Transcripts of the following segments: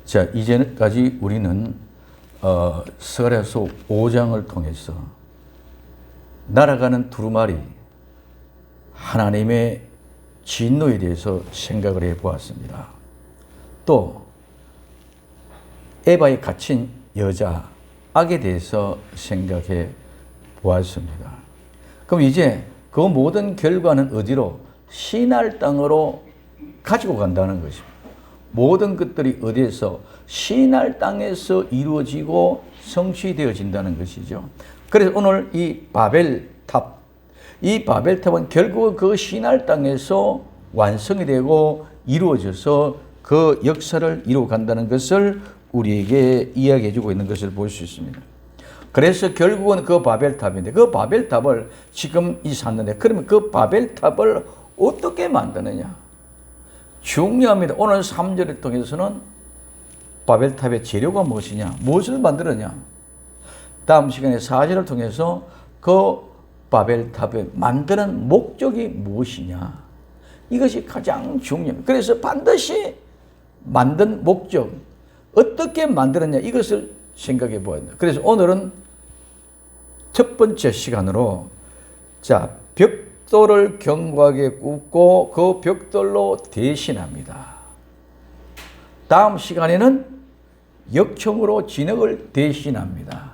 자, 이제까지 우리는 스가랴서 5장을 통해서 날아가는 두루마리, 하나님의 진노에 대해서 생각을 해보았습니다. 또 에바에 갇힌 여자, 악에 대해서 생각해 보았습니다. 그럼 이제 그 모든 결과는 어디로? 시날 땅으로 가지고 간다는 것입니다. 모든 것들이 어디에서? 시날 땅에서 이루어지고 성취되어진다는 것이죠. 그래서 오늘 이 바벨탑, 이 바벨탑은 결국 그 시날 땅에서 완성이 되고 이루어져서 그 역사를 이루어 간다는 것을 우리에게 이야기해 주고 있는 것을 볼 수 있습니다. 그래서 결국은 그 바벨탑인데, 그 바벨탑을 지금 이 샀는데, 그러면 그 바벨탑을 어떻게 만드느냐? 중요합니다. 오늘 3절을 통해서는 바벨탑의 재료가 무엇이냐? 무엇을 만들었냐? 다음 시간에 4절을 통해서 그 바벨탑을 만드는 목적이 무엇이냐? 이것이 가장 중요합니다. 그래서 반드시 만든 목적, 어떻게 만들었냐? 이것을 생각해 보아야 된다. 그래서 오늘은 첫 번째 시간으로, 자, 벽돌을 견고하게 굽고 그 벽돌로 대신합니다. 다음 시간에는 역청으로 진흙을 대신합니다.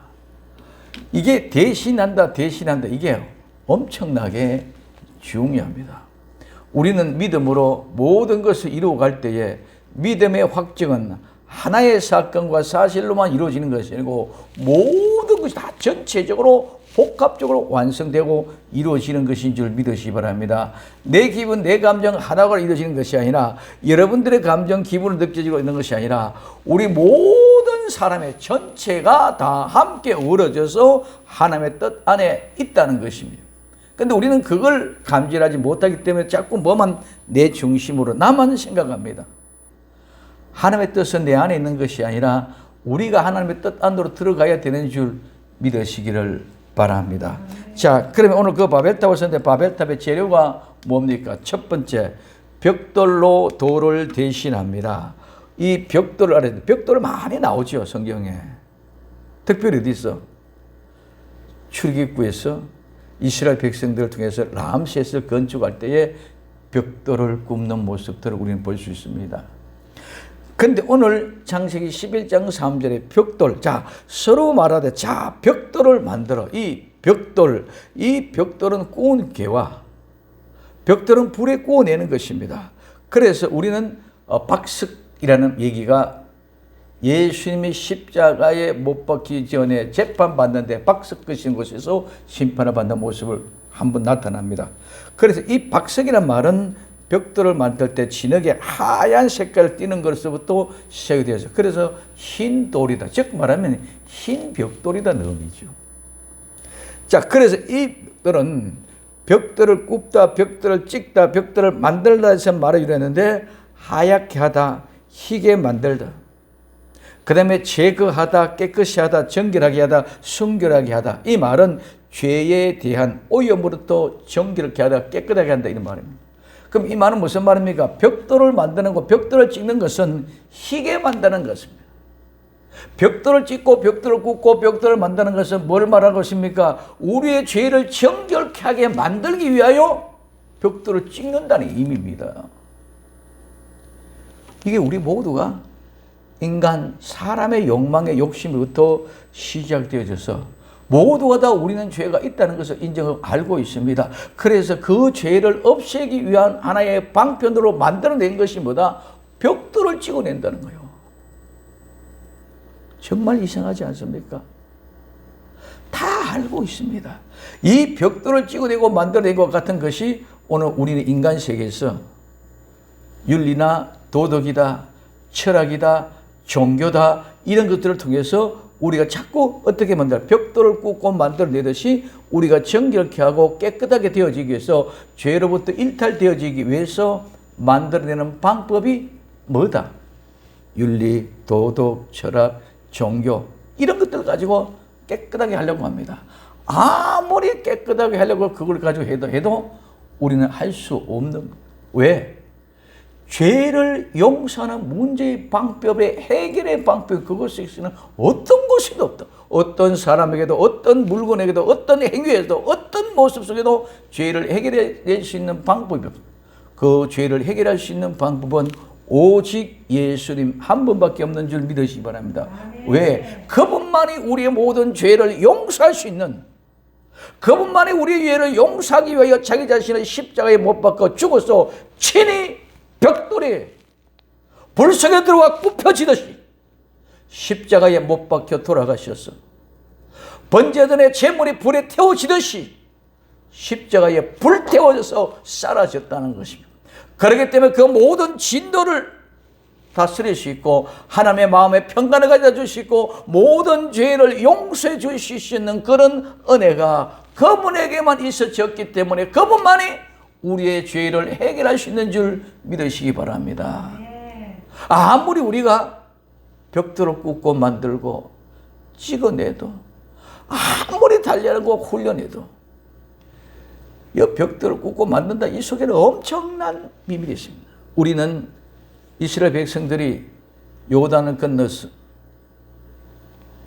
이게 대신한다, 이게 엄청나게 중요합니다. 우리는 믿음으로 모든 것을 이루어갈 때에 믿음의 확증은 하나의 사건과 사실로만 이루어지는 것이 아니고 모든 것이 다 전체적으로 복합적으로 완성되고 이루어지는 것인 줄 믿으시기 바랍니다. 내 기분, 내 감정 하나가 이루어지는 것이 아니라 여러분들의 감정, 기분을 느껴지고 있는 것이 아니라 우리 모든 사람의 전체가 다 함께 어우러져서 하나님의 뜻 안에 있다는 것입니다. 그런데 우리는 그걸 감지하지 못하기 때문에 자꾸 뭐만 내 중심으로 나만 생각합니다. 하나님의 뜻은 내 안에 있는 것이 아니라 우리가 하나님의 뜻 안으로 들어가야 되는 줄 믿으시기를 바랍니다. 자, 그러면 오늘 그 바벨탑을 썼는데 바벨탑의 재료가 뭡니까? 첫 번째, 벽돌로 돌을 대신합니다. 이 벽돌을 알아야 돼. 벽돌 많이 나오죠, 성경에. 특별히 어디 있어? 출애굽기에서 이스라엘 백성들을 통해서 람셋을 건축할 때에 벽돌을 굽는 모습들을 우리는 볼 수 있습니다. 근데 오늘 창세기 11장 3절에 벽돌, 자, 서로 말하되, 자, 벽돌을 만들어. 이 벽돌은 구운 개와 벽돌은 불에 구워내는 것입니다. 그래서 우리는 박석이라는 얘기가 예수님이 십자가에 못 박히기 전에 재판받는데 박석 끄신 곳에서 심판을 받는 모습을 한번 나타납니다. 그래서 이 박석이란 말은 벽돌을 만들 때 진흙에 하얀 색깔을 띠는 것으로부터 시작이 되어서 그래서 흰 돌이다. 즉 말하면 흰 벽돌이다는 의미죠. 자, 그래서 이 벽돌은 벽돌을 굽다, 벽돌을 찍다, 벽돌을 만들다 해서 말을 이루었는데 하얗게 하다, 희게 만들다. 그 다음에 제거하다, 깨끗이 하다, 정결하게 하다, 순결하게 하다. 이 말은 죄에 대한 오염으로부터 정결하게 하다, 깨끗하게 한다 이런 말입니다. 그럼 이 말은 무슨 말입니까? 벽돌을 만드는 것, 벽돌을 찍는 것은 희게 만드는 것입니다. 벽돌을 찍고 벽돌을 굽고 벽돌을 만드는 것은 뭘 말하는 것입니까? 우리의 죄를 정결케 하게 만들기 위하여 벽돌을 찍는다는 의미입니다. 이게 우리 모두가 인간, 사람의 욕망의 욕심으로부터 시작되어져서 모두가 다 우리는 죄가 있다는 것을 인정하고 알고 있습니다. 그래서 그 죄를 없애기 위한 하나의 방편으로 만들어낸 것이 뭐다? 벽돌을 찍어낸다는 거예요. 정말 이상하지 않습니까? 다 알고 있습니다. 이 벽돌을 찍어내고 만들어낸 것 같은 것이 오늘 우리는 인간 세계에서 윤리나 도덕이다, 철학이다, 종교다 이런 것들을 통해서 우리가 자꾸 어떻게 만들어 벽돌을 굽고 만들어내듯이 우리가 정결케 하고 깨끗하게 되어지기 위해서 죄로부터 일탈되어지기 위해서 만들어내는 방법이 뭐다? 윤리, 도덕, 철학, 종교 이런 것들을 가지고 깨끗하게 하려고 합니다. 아무리 깨끗하게 하려고 그걸 가지고 해도 우리는 할 수 없는. 왜? 죄를 용서하는 문제의 방법의 해결의 방법이 그것에서는 어떤 것이도 없다. 어떤 사람에게도 어떤 물건에게도 어떤 행위에도 어떤 모습 속에도 죄를 해결할 수 있는 방법이 없다. 그 죄를 해결할 수 있는 방법은 오직 예수님 한 분밖에 없는 줄 믿으시기 바랍니다. 왜? 그분만이 우리의 모든 죄를 용서할 수 있는, 그분만이 우리의 죄를 용서하기 위하여 자기 자신을 십자가에 못 박아 죽어서 친히 벽돌에 불 속에 들어가 굽혀지듯이 십자가에 못 박혀 돌아가셔서 번제단의 제물이 불에 태워지듯이 십자가에 불태워져서 사라졌다는 것입니다. 그렇기 때문에 그 모든 진도를 다스릴 수 있고 하나님의 마음에 평강을 가져다 주시고 모든 죄를 용서해 주실 수 있는 그런 은혜가 그분에게만 있어졌기 때문에 그분만이 우리의 죄를 해결할 수 있는 줄 믿으시기 바랍니다. 아무리 우리가 벽돌을 굽고 만들고 찍어내도 아무리 단련하고 훈련해도 이 벽돌을 굽고 만든다, 이 속에는 엄청난 비밀이 있습니다. 우리는 이스라엘 백성들이 요단을 건너서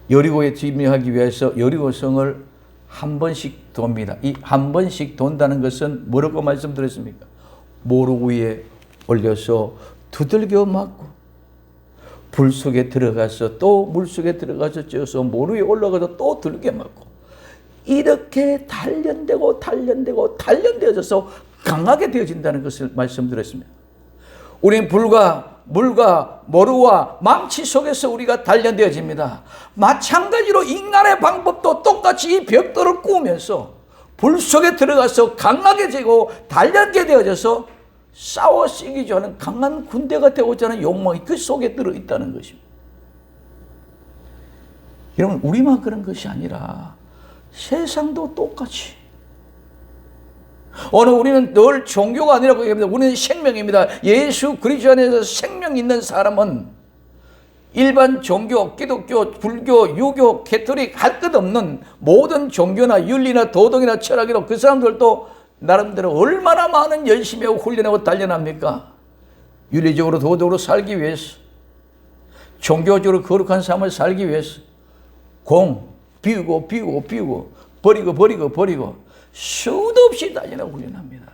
여리고에 진입하기 위해서 여리고성을 한 번씩 돕니다. 이 한 번씩 돈다는 것은 뭐라고 말씀드렸습니까? 모루 위에 올려서 두들겨 맞고 불 속에 들어가서 또 물 속에 들어가서 쪄서 모루 위에 올라가서 또 들겨 맞고 이렇게 단련되어져서 강하게 되어진다는 것을 말씀드렸습니다. 우리는 불과 물과 모루와 망치 속에서 우리가 단련되어집니다. 마찬가지로 인간의 방법도 똑같이 이 벽돌을 꾸면서 불 속에 들어가서 강하게 되고 단련게 되어져서 싸워 쓰기지 않은 강한 군대가 되고자 하는 욕망이 그 속에 들어있다는 것입니다. 여러분, 우리만 그런 것이 아니라 세상도 똑같이. 오늘 우리는 늘 종교가 아니라고 얘기합니다. 우리는 생명입니다. 예수 그리스도 안에서 생명 있는 사람은 일반 종교, 기독교, 불교, 유교, 캐톨릭 할 것 없는 모든 종교나 윤리나 도덕이나 철학이나 그 사람들도 나름대로 얼마나 많은 열심히 하고 훈련하고 단련합니까? 윤리적으로 도덕으로 살기 위해서, 종교적으로 거룩한 삶을 살기 위해서 비우고 버리고 수도 없이 단련하고 훈련합니다.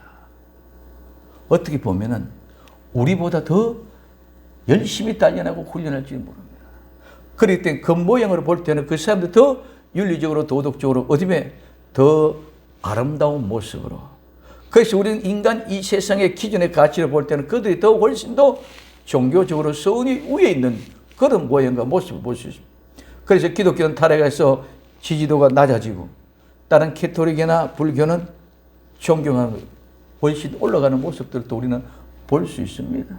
어떻게 보면은 우리보다 더 열심히 단련하고 훈련할지는 모릅니다. 그렇기 때문에 겉모양으로 볼 때는 그 사람들 더 윤리적으로 도덕적으로 어둠에 더 아름다운 모습으로. 그래서 우리는 인간 이 세상의 기준의 가치를 볼 때는 그들이 더 훨씬 더 종교적으로 선이 위에 있는 그런 모양과 모습을 볼 수 있습니다. 그래서 기독교는 타락해서 지지도가 낮아지고 다른 캐톨릭이나 불교는 존경하는 훨씬 올라가는 모습들도 우리는 볼 수 있습니다.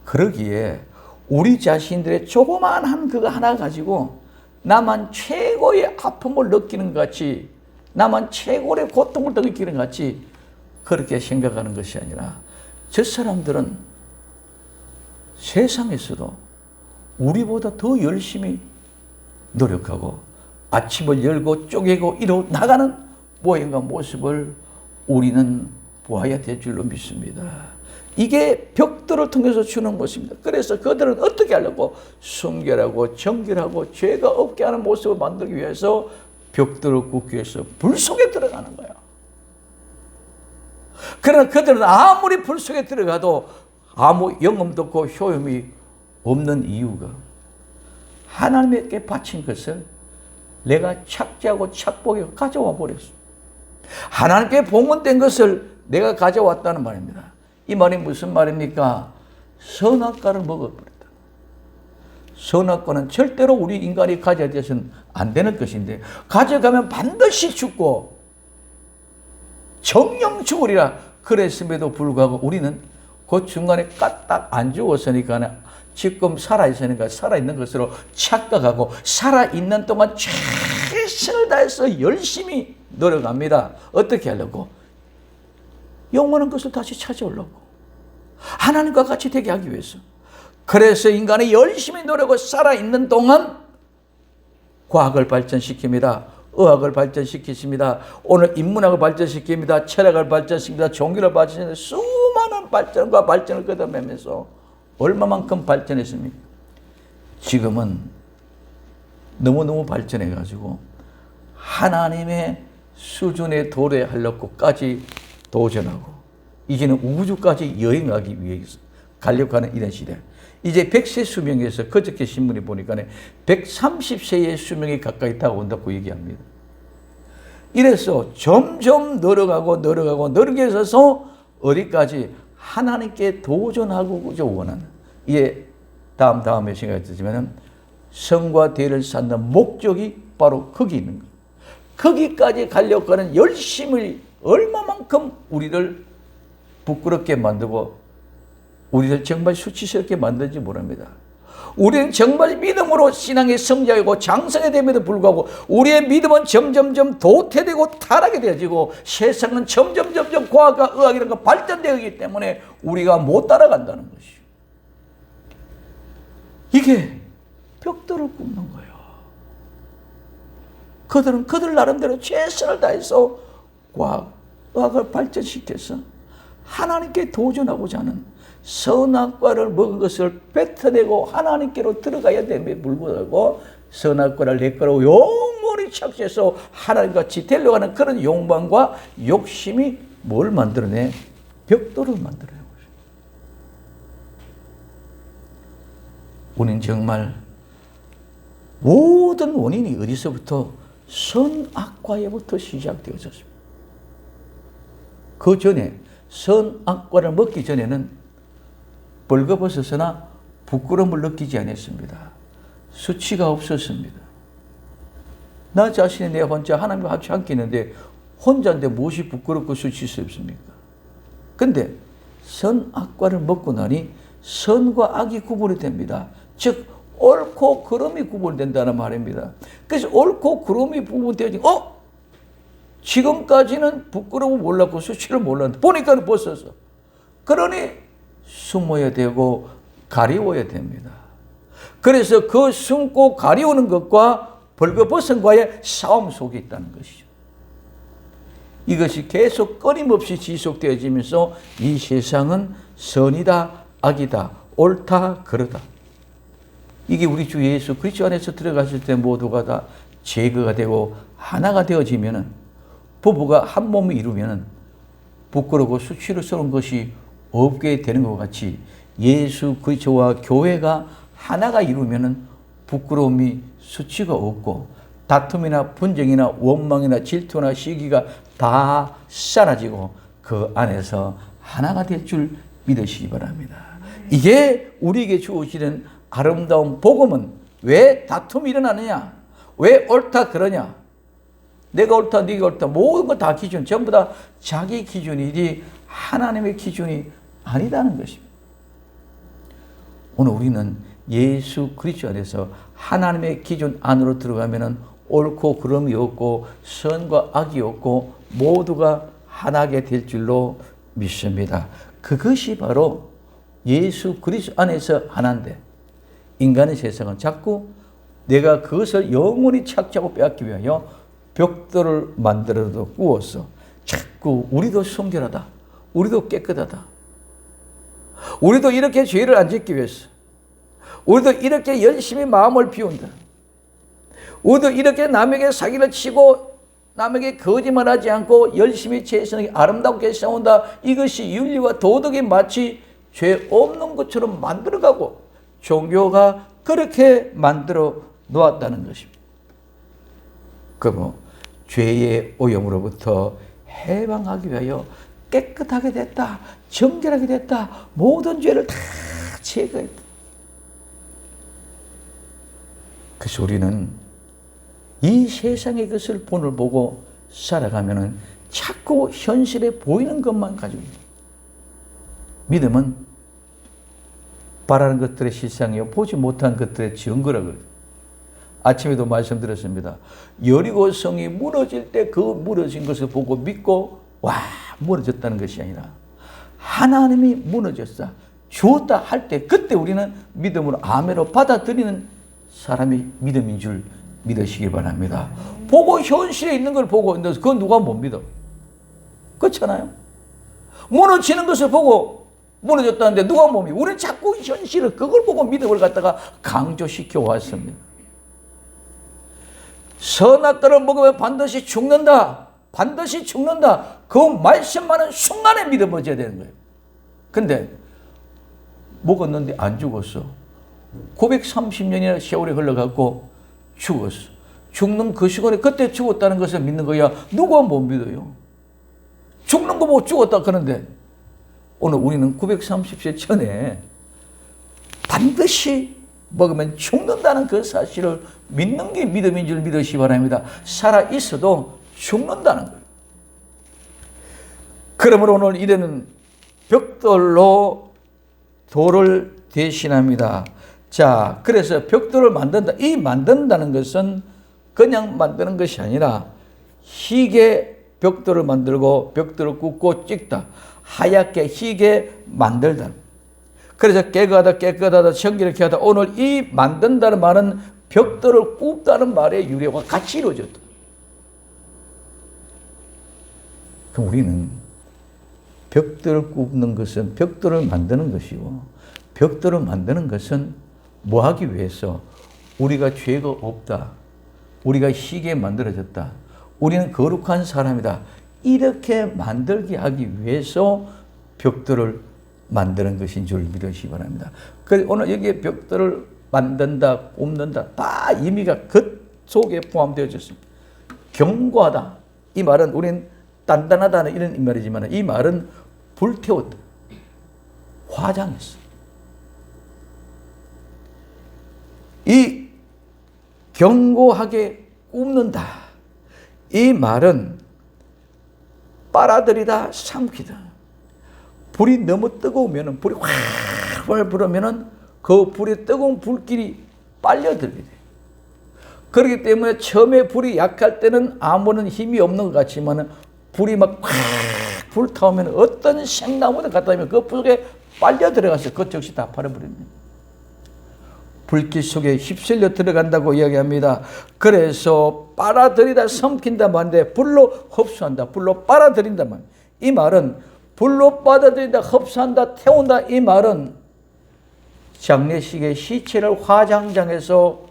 그러기에 우리 자신들의 조그마한 그거 하나 가지고 나만 최고의 아픔을 느끼는 것 같이, 나만 최고의 고통을 느끼는 것 같이 그렇게 생각하는 것이 아니라 저 사람들은 세상에서도 우리보다 더 열심히 노력하고 아침을 열고 쪼개고 이러 나가는 모양과 모습을 우리는 보아야 될 줄로 믿습니다. 이게 벽돌을 통해서 주는 모습입니다. 그래서 그들은 어떻게 하려고? 순결하고 정결하고 죄가 없게 하는 모습을 만들기 위해서 벽돌을 굽기 위해서 불 속에 들어가는 거야. 그러나 그들은 아무리 불 속에 들어가도 아무 영험도 없고 효험이 없는 이유가 하나님께 바친 것을 내가 착지하고 착복해 가져와 버렸어. 하나님께 봉헌된 것을 내가 가져왔다는 말입니다. 이 말이 무슨 말입니까? 선악과를 먹어버렸다. 선악과는 절대로 우리 인간이 가져야 돼서는 안 되는 것인데 가져가면 반드시 죽고 정령 죽으리라 그랬음에도 불구하고 우리는 그 중간에 까딱 안 죽었으니까 지금 살아있으니까 살아있는 것으로 착각하고 살아있는 동안 최선을 다해서 열심히 노력합니다. 어떻게 하려고? 영원한 것을 다시 찾아오려고. 하나님과 같이 되게 하기 위해서. 그래서 인간이 열심히 노력하고 살아있는 동안 과학을 발전시킵니다. 의학을 발전시키십니다. 오늘 인문학을 발전시킵니다. 철학을 발전시킵니다. 종교를 발전시킵니다. 수많은 발전과 발전을 거듭하면서 얼마만큼 발전했습니까? 지금은 너무너무 발전해가지고 하나님의 수준에 도래하려고까지 도전하고 이제는 우주까지 여행하기 위해서 가려고 하는 이런 시대. 이제 100세 수명에서 그저께 신문에 보니까 130세의 수명이 가까이 다가온다고 얘기합니다. 이래서 점점 늘어가게 해서 어디까지 하나님께 도전하고자 원하는, 이게 다음에 생각이 들지만 성과 대를 쌓는 목적이 바로 거기 있는 거예요. 거기까지 가려고 하는 열심을 얼마만큼 우리를 부끄럽게 만들고 우리를 정말 수치스럽게 만든지 모릅니다. 우리는 정말 믿음으로 신앙의 성장이고 장성이 됨에도 불구하고 우리의 믿음은 점점점 도태되고 타락이 되어지고 세상은 점점점 과학과 의학이라는 거 발전되기 때문에 우리가 못 따라간다는 것이요. 이게 벽돌을 굽는 거예요. 그들은 그들 나름대로 최선을 다해서 과학을 발전시켜서 하나님께 도전하고자 하는 선악과를 먹은 것을 뱉어내고 하나님께로 들어가야 됨에 불구하고 선악과를 내 거라고 영원히 착취해서 하나님같이 되려고 하는 그런 욕망과 욕심이 뭘 만들어내? 벽돌을 만들어내는 거죠. 우리는 정말 모든 원인이 어디서부터? 선악과에부터 시작되어졌습니다. 그 전에 선악과를 먹기 전에는 벌거벗어서나 부끄러움을 느끼지 않았습니다. 수치가 없었습니다. 나 자신이 내 혼자 하나님과 같이 함께 있는데 혼자인데 무엇이 부끄럽고 수치스럽습니까? 근데 선악과를 먹고 나니 선과 악이 구분이 됩니다. 즉 옳고 그름이 구분된다는 말입니다. 그래서 옳고 그름이 구분되어지 지금까지는 부끄러움을 몰랐고 수치를 몰랐는데 보니까 벗어서 그러니 숨어야 되고 가리워야 됩니다. 그래서 그 숨고 가리우는 것과 벌거벗음과의 싸움 속에 있다는 것이죠. 이것이 계속 끊임없이 지속되어지면서 이 세상은 선이다 악이다 옳다 그르다, 이게 우리 주 예수 그리스도 안에서 들어갔을 때 모두가 다 제거가 되고 하나가 되어지면은, 부부가 한 몸을 이루면은 부끄러고 수치스러운 것이 없게 되는 것 같이 예수 그리스도와 교회가 하나가 이루면은 부끄러움이 수치가 없고 다툼이나 분쟁이나 원망이나 질투나 시기가 다 사라지고 그 안에서 하나가 될 줄 믿으시기 바랍니다. 이게 우리에게 주어지는 아름다운 복음은 왜 다툼이 일어나느냐? 왜 옳다 그러냐? 내가 옳다 네가 옳다 모든 거 다 기준 전부 다 자기 기준이지 하나님의 기준이 아니다는 것입니다. 오늘 우리는 예수 그리스도 안에서 하나님의 기준 안으로 들어가면은 옳고 그름이 없고 선과 악이 없고 모두가 하나게 될 줄로 믿습니다. 그것이 바로 예수 그리스도 안에서 하나인데, 인간의 세상은 자꾸 내가 그것을 영원히 착취하고 빼앗기 위하여 벽돌을 만들어도 구워서 자꾸 우리도 순결하다, 우리도 깨끗하다, 우리도 이렇게 죄를 안 짓기 위해서, 우리도 이렇게 열심히 마음을 비운다, 우리도 이렇게 남에게 사기를 치고 남에게 거짓말하지 않고 열심히 최선을 아름답게 싸운다. 이것이 윤리와 도덕이 마치 죄 없는 것처럼 만들어가고 종교가 그렇게 만들어 놓았다는 것입니다. 그럼 죄의 오염으로부터 해방하기 위하여 깨끗하게 됐다, 정결하게 됐다, 모든 죄를 다 제거했다. 그래서 우리는 이 세상의 것을 본을 보고 살아가면은 자꾸 현실에 보이는 것만 가지고 있다. 믿음은 바라는 것들의 실상이요 보지 못한 것들의 증거라고 그래요. 아침에도 말씀드렸습니다. 여리고 성이 무너질 때 그 무너진 것을 보고 믿고 와 무너졌다는 것이 아니라 하나님이 무너졌다 주었다 할 때 그때 우리는 믿음으로 아멘으로 받아들이는 사람이 믿음인 줄 믿으시기 바랍니다. 보고 현실에 있는 걸 보고 있는데 그건 누가 못 믿어? 그렇잖아요. 무너지는 것을 보고 무너졌다는데 누가 못 믿어? 우리는 자꾸 현실을 그걸 보고 믿음을 갖다가 강조시켜 왔습니다. 선악과를 먹으면 반드시 죽는다. 반드시 죽는다. 그 말씀만은 순간에 믿어버려야 되는 거예요. 근데 먹었는데 안 죽었어. 930년이나 세월이 흘러가고 죽었어. 죽는 그 시간에 그때 죽었다는 것을 믿는 거야. 누가 못 믿어요? 죽는 거 보고 죽었다 그러는데 오늘 우리는 930세 전에 반드시 먹으면 죽는다는 그 사실을 믿는 게 믿음인 줄 믿으시기 바랍니다. 살아있어도 죽는다는 거예요. 그러므로 오늘 이래는 벽돌로 돌을 대신합니다. 자, 그래서 벽돌을 만든다. 이 만든다는 것은 그냥 만드는 것이 아니라 희게 벽돌을 만들고 벽돌을 굽고 찍다. 하얗게 희게 만들다. 그래서 깨끗하다 정결케 하다. 오늘 이 만든다는 말은 벽돌을 굽다는 말의 유래와 같이 이루어졌다. 그럼 우리는 벽돌을 굽는 것은 벽돌을 만드는 것이고 벽돌을 만드는 것은 뭐 하기 위해서? 우리가 죄가 없다. 우리가 희게 만들어졌다. 우리는 거룩한 사람이다. 이렇게 만들게 하기 위해서 벽돌을 만드는 것인 줄 믿으시기 바랍니다. 그래서 오늘 여기에 벽돌을 만든다, 굽는다 다 의미가 그 속에 포함되어 있습니다. 견고하다. 이 말은 우리는 단단하다는 이런 말이지만 이 말은 불태웠다. 화장했어. 이 견고하게 굽는다. 이 말은 빨아들이다, 삼키다. 불이 너무 뜨거우면, 불이 활활 불으면 그 불이 뜨거운 불길이 빨려들게 돼. 그렇기 때문에 처음에 불이 약할 때는 아무런 힘이 없는 것 같지만 불이 막 불타오면 어떤 생나무를 갖다 대면 그 불에 빨려 들어가서 그 즉시 다 팔아버립니다. 불길 속에 휩쓸려 들어간다고 이야기합니다. 그래서 빨아들이다 삼킨다 말인데 불로 흡수한다. 불로 빨아들인다 말. 이 말은 불로 빨아들인다 흡수한다 태운다 이 말은 장례식의 시체를 화장장에서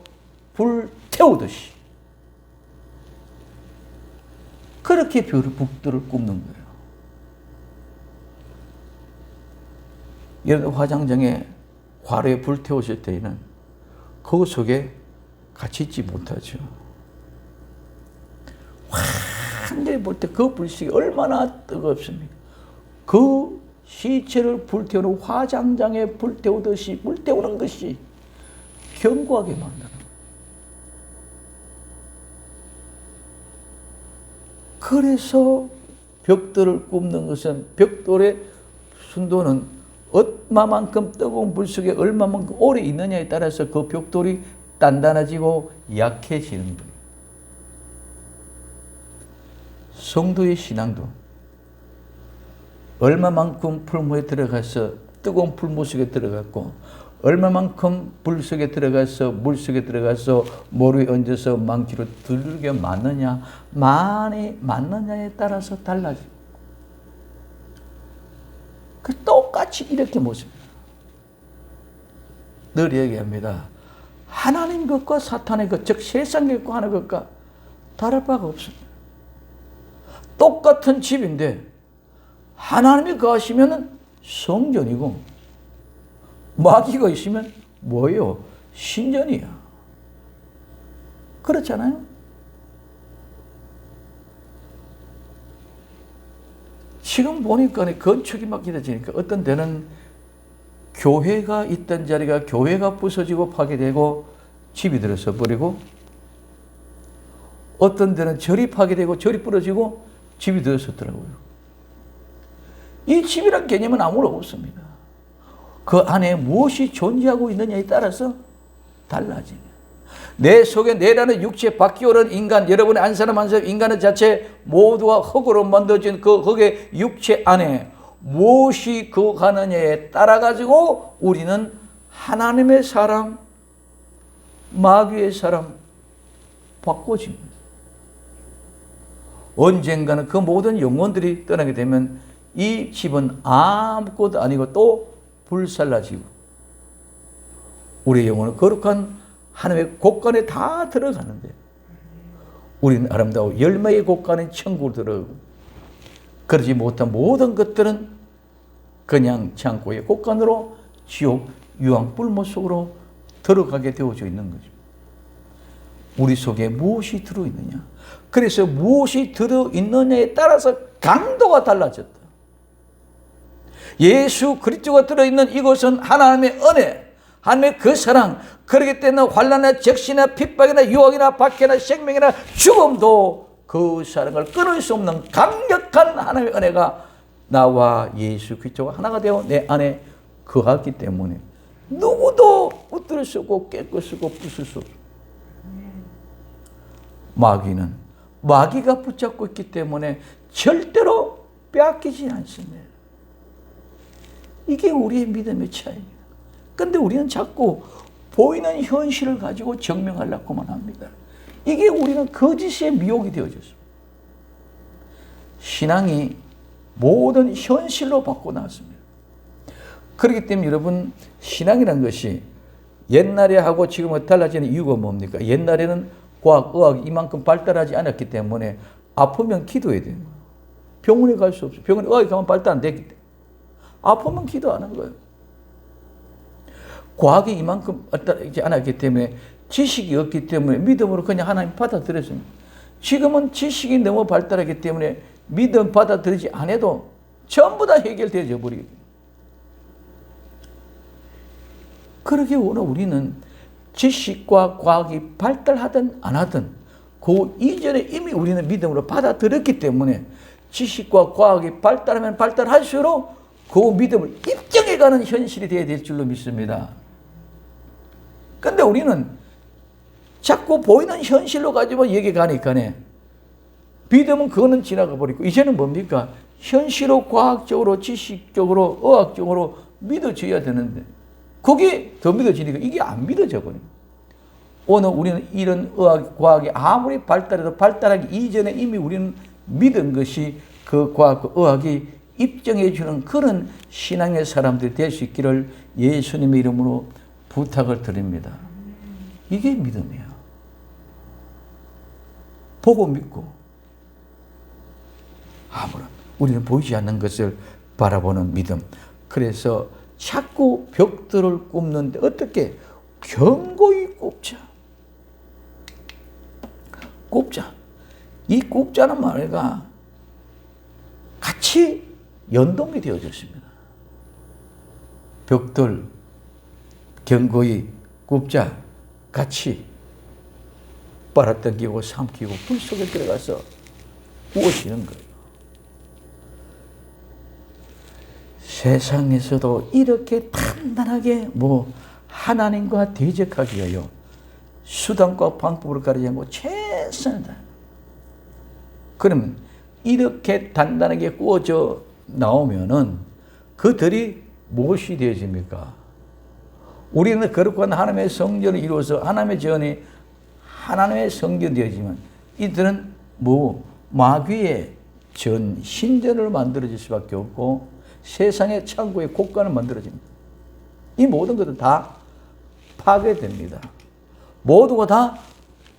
불 태우듯이 그렇게 벽돌을 굽는 거예요. 여러분 화장장에 화로에 불 태우실 때에는 그 속에 같이 있지 못하죠. 완전히 볼 때 그 불씨가 얼마나 뜨겁습니까? 그 시체를 불태우는 화장장에 불태우듯이 불태우는 것이 견고하게 만드는 거예요. 그래서 벽돌을 굽는 것은 벽돌의 순도는 얼마만큼 뜨거운 불 속에 얼마만큼 오래 있느냐에 따라서 그 벽돌이 단단해지고 약해지는 거예요. 성도의 신앙도 얼마만큼 풀무에 들어가서 뜨거운 풀무 속에 들어갔고 얼마만큼 불 속에 들어가서 물 속에 들어가서 모루에 얹어서 망치로 두들겨 맞느냐 많이 맞느냐에 따라서 달라집니다. 그 똑같이 이렇게 모습니다. 늘 얘기합니다. 하나님 것과 사탄의 것, 즉 세상의 것과 하나님 것과 다를 바가 없습니다. 똑같은 집인데 하나님이 거하시면 성전이고 마귀가 있으면 뭐예요? 신전이야. 그렇잖아요? 지금 보니까 건축이 막 이래지니까 어떤 데는 교회가 있던 자리가 교회가 부서지고 파괴되고 집이 들어서 버리고 어떤 데는 절이 파괴되고 절이 부러지고 집이 들어섰더라고요. 이 집이란 개념은 아무런 없습니다. 그 안에 무엇이 존재하고 있느냐에 따라서 달라지네. 내 속에 내라는 육체 바뀌어오는 인간, 여러분의 한 사람 한 사람 인간의 자체 모두가 흙으로 만들어진 그 흙의 육체 안에 무엇이 거하느냐에 따라 가지고 우리는 하나님의 사람, 마귀의 사람 바꿔집니다. 언젠가는 그 모든 영혼들이 떠나게 되면 이 집은 아무것도 아니고 또 불살라지고 우리의 영혼은 거룩한 하나님의 곳간에 다 들어가는데 우리는 아름다운 열매의 곳간에 천국으로 들어가고 그러지 못한 모든 것들은 그냥 창고의 곳간으로 지옥 유황 뿔모 속으로 들어가게 되어져 있는 거죠. 우리 속에 무엇이 들어있느냐. 그래서 무엇이 들어있느냐에 따라서 강도가 달라졌다. 예수 그리스도가 들어있는 이곳은 하나님의 은혜, 하나님의 그 사랑, 그렇기 때문에 환난이나 적시나 핍박이나 유혹이나 박해나 생명이나 죽음도 그 사랑을 끊을 수 없는 강력한 하나님의 은혜가 나와 예수 그리스도가 하나가 되어 내 안에 거하기 때문에 누구도 붙들 수 없고 깰 수 없고 부술 수 없어. 마귀가 붙잡고 있기 때문에 절대로 빼앗기지 않습니다. 이게 우리의 믿음의 차이입니다. 그런데 우리는 자꾸 보이는 현실을 가지고 증명하려고만 합니다. 이게 우리는 거짓의 미혹이 되어졌습니다. 신앙이 모든 현실로 바꿔놨습니다. 그렇기 때문에 여러분, 신앙이라는 것이 옛날에 하고 지금은 달라지는 이유가 뭡니까? 옛날에는 과학, 의학이 이만큼 발달하지 않았기 때문에 아프면 기도해야 돼요. 병원에 갈 수 없어요. 병원에 의학이 가면 발달 안 되기 때문에. 아프면 기도 안 하는 거예요. 과학이 이만큼 발달하지 않았기 때문에 지식이 없기 때문에 믿음으로 그냥 하나님 받아들였습니다. 지금은 지식이 너무 발달하기 때문에 믿음 받아들이지 않아도 전부 다 해결되어져 버리게 돼요. 그러게 오늘 우리는 지식과 과학이 발달하든 안 하든 그 이전에 이미 우리는 믿음으로 받아들였기 때문에 지식과 과학이 발달하면 발달할수록 그 믿음을 입증해가는 현실이 되어야 될 줄로 믿습니다. 그런데 우리는 자꾸 보이는 현실로 가지고 얘기가니까 믿음은 그거는 지나가 버리고 이제는 뭡니까? 현실로 과학적으로 지식적으로 의학적으로 믿어져야 되는데 그게 더 믿어지니까 이게 안 믿어져 버려요. 오늘 우리는 이런 의학, 과학이 아무리 발달해도 발달하기 이전에 이미 우리는 믿은 것이 그 과학, 그 의학이 입증해 주는 그런 신앙의 사람들이 될 수 있기를 예수님의 이름으로 부탁을 드립니다. 이게 믿음이에요. 보고 믿고 아무런 우리는 보이지 않는 것을 바라보는 믿음. 그래서 자꾸 벽들을 굽는데 어떻게 견고히 굽자. 이 굽자는 말과 같이 연동이 되어졌습니다. 벽들 견고히 굽자 같이 빨아당기고 삼키고 불 속에 들어가서 구워지는 거예요. 세상에서도 이렇게 단단하게 하나님과 대적하기 위하여 수단과 방법을 가리지 않고 최선을 다해. 그러면 이렇게 단단하게 구워져 나오면은 그들이 무엇이 되어집니까? 우리는 거룩한 하나님의 성전을 이루어서 하나님의 전이 하나님의 성전이 되어지만 이들은 마귀의 전 신전을 만들어질 수밖에 없고 세상의 창고의 곳간을 만들어집니다. 이 모든 것은 다 파괴됩니다. 모두가 다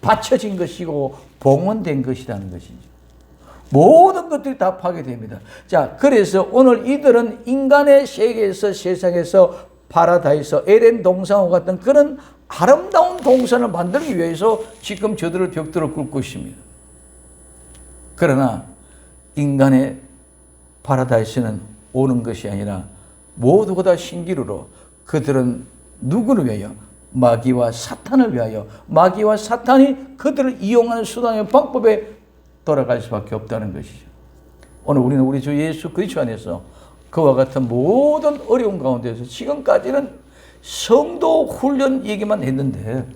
받쳐진 것이고 봉헌된 것이라는 것이죠. 모든 것들이 다 파괴됩니다. 자, 그래서 오늘 이들은 인간의 세계에서 세상에서 파라다이스, 에덴 동산과 같은 그런 아름다운 동산을 만들기 위해서 지금 저들을 벽들을 꿇고 있습니다. 그러나 인간의 파라다이스는 오는 것이 아니라 모두가 다 신기루로 그들은 누구를 위하여? 마귀와 사탄을 위하여 마귀와 사탄이 그들을 이용하는 수단의 방법에 돌아갈 수밖에 없다는 것이죠. 오늘 우리는 우리 주 예수 그리스도 안에서 그와 같은 모든 어려움 가운데서 지금까지는 성도 훈련 얘기만 했는데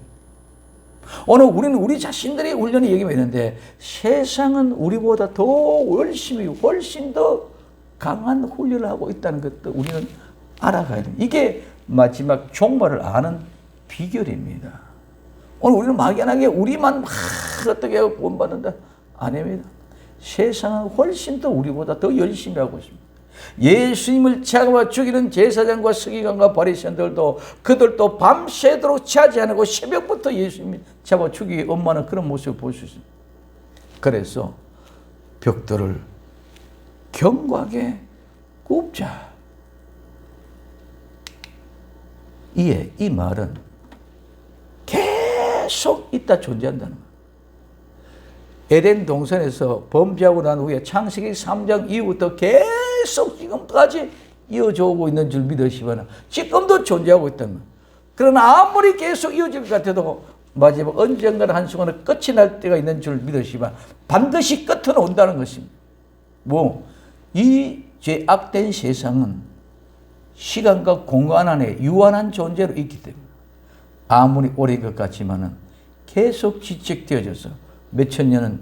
오늘 우리는 우리 자신들의 훈련 얘기만 했는데 세상은 우리보다 더 열심히 훨씬 더 강한 훈련을 하고 있다는 것도 우리는 알아가야 돼요. 이게 마지막 종말을 아는 비결입니다. 오늘 우리는 막연하게 우리만 어떻게 구원받는다? 아닙니다. 세상은 훨씬 더 우리보다 더 열심히 하고 있습니다. 예수님을 잡아 죽이는 제사장과 서기관과 바리새인들도 그들도 밤새도록 자지 않고 새벽부터 예수님을 잡아 죽이기 엄마는 그런 모습을 볼 수 있습니다. 그래서 벽돌을 견고하게 굽자. 이 말은 계속 있다 존재한다는 거예요. 에덴 동산에서 범죄하고 난 후에 창세기 3장 이후부터 계속 지금까지 이어져 오고 있는 줄 믿으시면 지금도 존재하고 있다는 거예요. 그러나 아무리 계속 이어질 것 같아도 마지막 언젠가는 한순간에 끝이 날 때가 있는 줄 믿으시면 반드시 끝은 온다는 것입니다. 이 죄악된 세상은 시간과 공간 안에 유한한 존재로 있기 때문에 아무리 오래인 것 같지만은 계속 지적되어져서 몇천 년은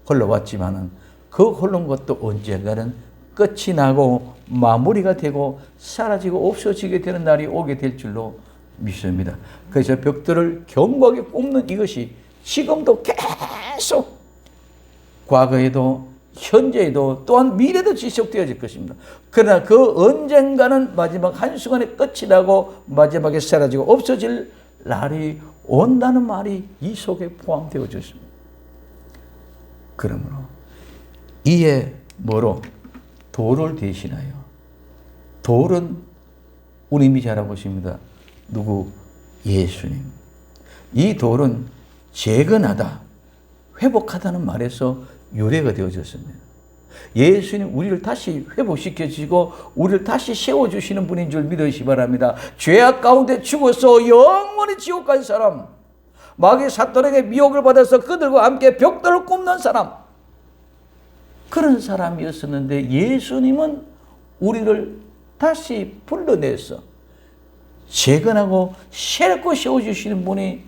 흘러왔지만은 그 흐른 것도 언젠가는 끝이 나고 마무리가 되고 사라지고 없어지게 되는 날이 오게 될 줄로 믿습니다. 그래서 벽돌을 견고하게 꼽는 이것이 지금도 계속 과거에도 현재에도 또한 미래도 지속되어질 것입니다. 그러나 그 언젠가는 마지막 한순간에 끝이 나고 마지막에 사라지고 없어질 날이 온다는 말이 이 속에 포함되어져 있습니다. 그러므로 이에 뭐로? 돌을 대신하여. 돌은 우리 이미 잘 알고 있습니다. 누구? 예수님. 이 돌은 재건하다, 회복하다는 말에서 유래가 되어졌습니다. 예수님 우리를 다시 회복시켜 주시고 우리를 다시 세워주시는 분인 줄 믿으시기 바랍니다. 죄악 가운데 죽어서 영원히 지옥 간 사람, 마귀 사탄에게 미혹을 받아서 그들과 함께 벽돌을 굽는 사람, 그런 사람이었었는데 예수님은 우리를 다시 불러내서 재건하고 새롭게 세워주시는 분이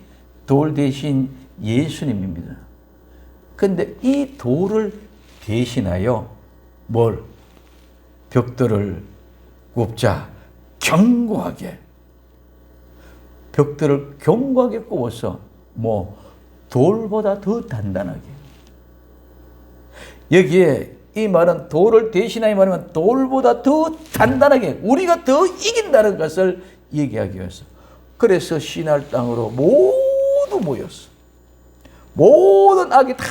돌 대신 예수님입니다. 그런데 이 돌을 대신하여 벽돌을 굽자. 견고하게. 벽돌을 견고하게 굽어서 돌보다 더 단단하게. 여기에 이 말은 돌을 대신하여 말하면 돌보다 더 단단하게 우리가 더 이긴다는 것을 얘기하기 위해서. 그래서 시날 땅으로 모두 모였어. 모든 악이 다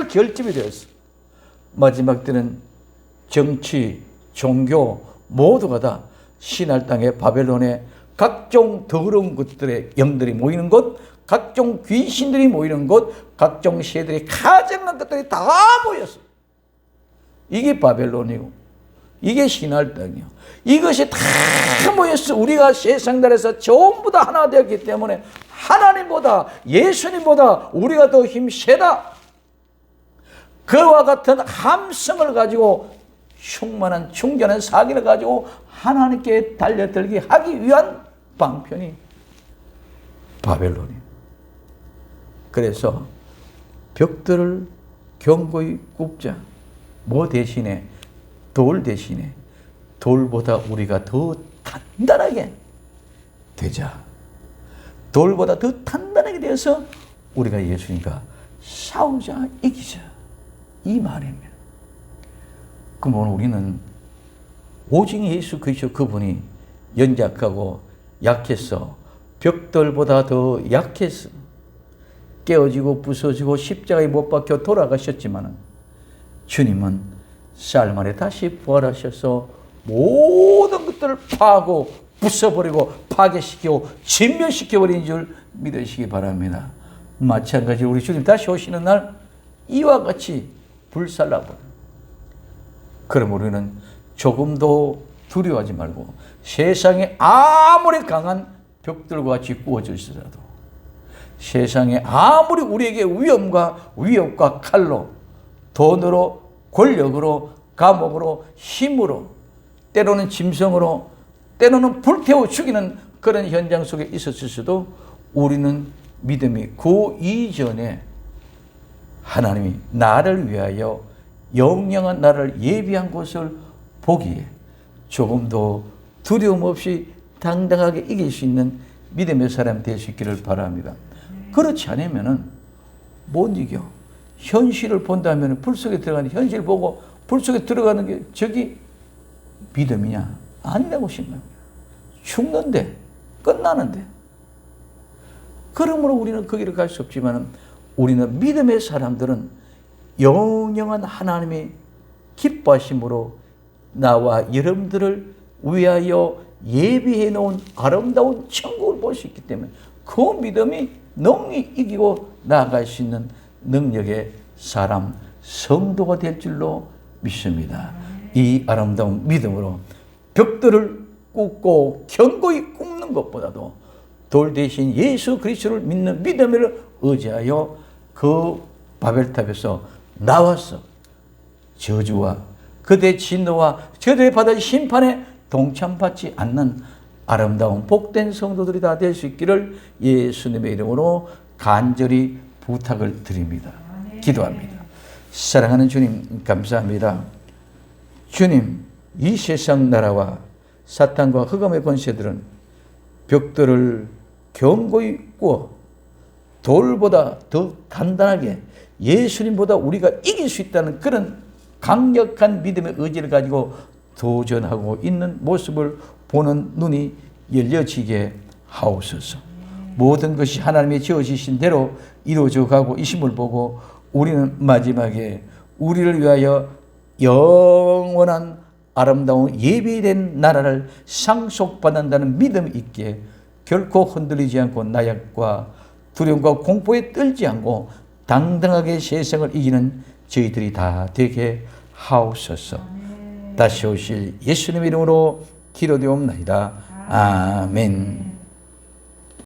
결집이 되었어. 마지막 때는 정치, 종교 모두가 다 시날 땅의 바벨론에 각종 더러운 것들의 영들이 모이는 곳, 각종 귀신들이 모이는 곳, 각종 새들이 가증한 것들이 다 모였어. 이게 바벨론이고 이게 시날 땅이요. 이것이 다 모였어. 우리가 세상 나라에서 전부 다 하나 되었기 때문에 하나님보다 예수님보다 우리가 더 힘세다. 그와 같은 함성을 가지고 충만한 충전한 사기를 가지고 하나님께 달려들게 하기 위한 방편이 바벨론이에요. 그래서 벽돌을 견고히 굽자. 대신에? 돌 대신에 돌보다 우리가 더 단단하게 되자. 돌보다 더 단단하게 되어서 우리가 예수님과 싸우자, 이기자. 이 말입니다. 그러면 우리는 오직 예수 그리스도 그분이 연약하고 약해서 벽돌보다 더 약해서 깨어지고 부서지고 십자가에 못 박혀 돌아가셨지만 주님은 쌀 만에 다시 부활하셔서 모든 것들을 파고 부숴버리고 파괴시키고 진멸시켜버린 줄 믿으시기 바랍니다. 마찬가지로 우리 주님 다시 오시는 날 이와 같이 불살라버려. 그럼 우리는 조금도 두려워하지 말고 세상에 아무리 강한 벽돌과 같이 구워져 있어도 세상에 아무리 우리에게 위험과 위협과 칼로 돈으로 권력으로 감옥으로 힘으로 때로는 짐승으로 때로는 불태워 죽이는 그런 현장 속에 있었을 수도 우리는 믿음이 그 이전에 하나님이 나를 위하여 영영한 나를 예비한 곳을 보기에 조금도 두려움 없이 당당하게 이길 수 있는 믿음의 사람 될 수 있기를 바랍니다. 그렇지 않으면은 못 이겨. 현실을 본다면 불 속에 들어가는 현실 보고 불 속에 들어가는 게 저기 믿음이냐? 아니라고 생각합니다. 죽는데, 끝나는데. 그러므로 우리는 거기를 갈 수 없지만 우리는 믿음의 사람들은 영영한 하나님의 기뻐하심으로 나와 여러분들을 위하여 예비해 놓은 아름다운 천국을 볼 수 있기 때문에 그 믿음이 능히 이기고 나아갈 수 있는 능력의 사람, 성도가 될 줄로 믿습니다. 이 아름다운 믿음으로 벽돌을 굽고 견고히 굽는 것보다도 돌 대신 예수 그리스도를 믿는 믿음을 의지하여 그 바벨탑에서 나와서 저주와 그들의 진노와 저들의 받을 심판에 동참받지 않는 아름다운 복된 성도들이 다 될 수 있기를 예수님의 이름으로 간절히 부탁을 드립니다. 기도합니다. 사랑하는 주님, 감사합니다. 주님, 이 세상 나라와 사탄과 흑암의 권세들은 벽돌을 견고히 구워 돌보다 더 단단하게 예수님보다 우리가 이길 수 있다는 그런 강력한 믿음의 의지를 가지고 도전하고 있는 모습을 보는 눈이 열려지게 하옵소서. 모든 것이 하나님의 지어지신 대로 이루어져 가고 있음을 보고 우리는 마지막에 우리를 위하여 영원한 아름다운 예비된 나라를 상속받는다는 믿음이 있기에 결코 흔들리지 않고 나약과 두려움과 공포에 떨지 않고 당당하게 세상을 이기는 저희들이 다 되게 하옵소서. 다시 오실 예수님의 이름으로 기도되옵나이다. 아멘.